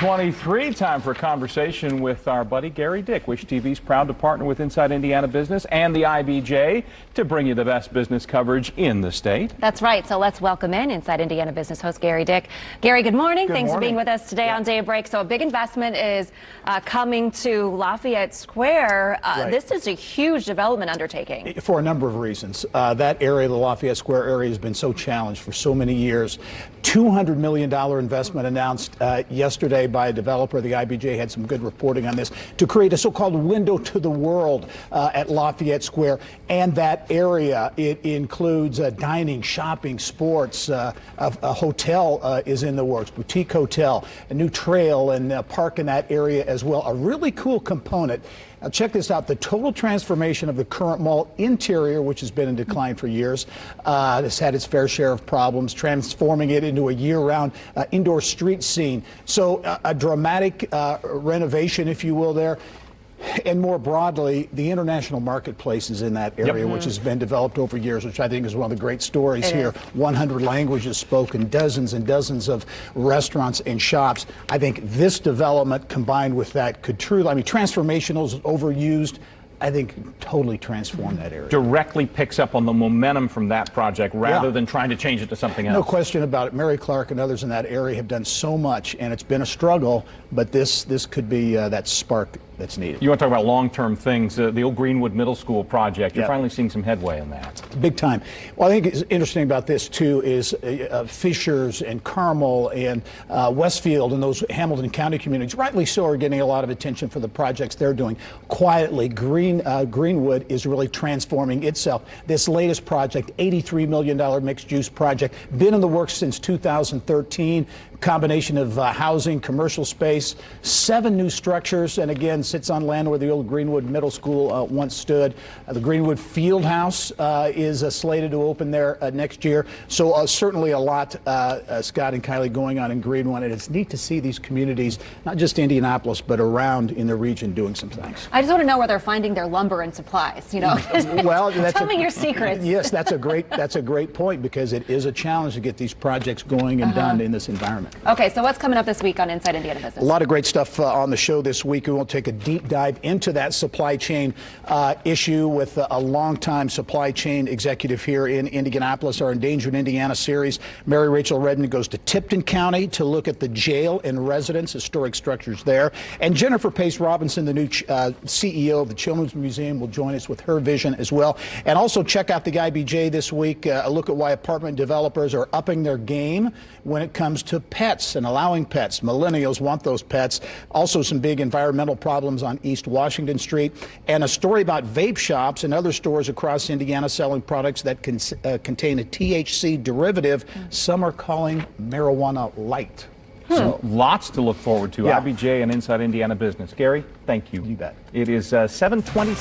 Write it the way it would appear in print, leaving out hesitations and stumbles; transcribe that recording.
7:23, time for a conversation with our buddy Gary Dick. Wish TV's proud to partner with Inside Indiana Business and the IBJ to bring you the best business coverage in the state. That's right. So let's welcome in Inside Indiana Business host Gary Dick. Gary, good morning. Thanks for being with us today on Daybreak. So a big investment is coming to Lafayette Square. This is a huge development undertaking. For a number of reasons. That area, the Lafayette Square area, has been so challenged for so many years. $200 million investment announced yesterday by a developer. The IBJ had some good reporting on this to create a so-called window to the world at Lafayette Square. And that area, it includes dining, shopping, sports. A hotel is in the works, boutique hotel, a new trail and park in that area as well. A really cool component. Now check this out, the total transformation of the current mall interior, which has been in decline for years, has had its fair share of problems, transforming it into a year-round indoor street scene. So a dramatic renovation, if you will, there. And more broadly, the international marketplace is in that area, which has been developed over years, which I think is one of the great stories here. 100 languages spoken, dozens and dozens of restaurants and shops. I think this development combined with that could truly, I mean, transformational is overused. I think totally transform that area. Directly picks up on the momentum from that project rather than trying to change it to something else. No question about it. Mary Clark and others in that area have done so much, and it's been a struggle, but this could be that spark that's needed. You want to talk about long-term things, the old Greenwood Middle School project. You're finally seeing some headway in that. Big time. Well, I think it's interesting about this, too, is Fishers and Carmel and Westfield and those Hamilton County communities, rightly so, are getting a lot of attention for the projects they're doing. Quietly, Greenwood is really transforming itself. This latest project, $83 million mixed-use project, been in the works since 2013. Combination of housing, commercial space, 7 new structures, and again, sits on land where the old Greenwood Middle School once stood. The Greenwood Field House is slated to open there next year. So certainly a lot, Scott and Kylie, going on in Greenwood, and it's neat to see these communities, not just Indianapolis, but around in the region doing some things. I just want to know where they're finding their lumber and supplies, you know. Well, tell me your secrets. Yes, that's a great point, because it is a challenge to get these projects going and done in this environment. Okay, so what's coming up this week on Inside Indiana Business? A lot of great stuff on the show this week. We will take a deep dive into that supply chain issue with a longtime supply chain executive here in Indianapolis. Our Endangered Indiana series, Mary Rachel Redden, goes to Tipton County to look at the jail and residence, historic structures there. And Jennifer Pace Robinson, the new CEO of the Children's Museum, will join us with her vision as well. And also check out the IBJ this week, a look at why apartment developers are upping their game when it comes to pets and allowing pets. Millennials want those pets. Also some big environmental problems on East Washington Street, and a story about vape shops and other stores across Indiana selling products that contain a THC derivative some are calling marijuana light. So lots to look forward to. IBJ and Inside Indiana Business. Gary, thank you. You bet. It is 7:27.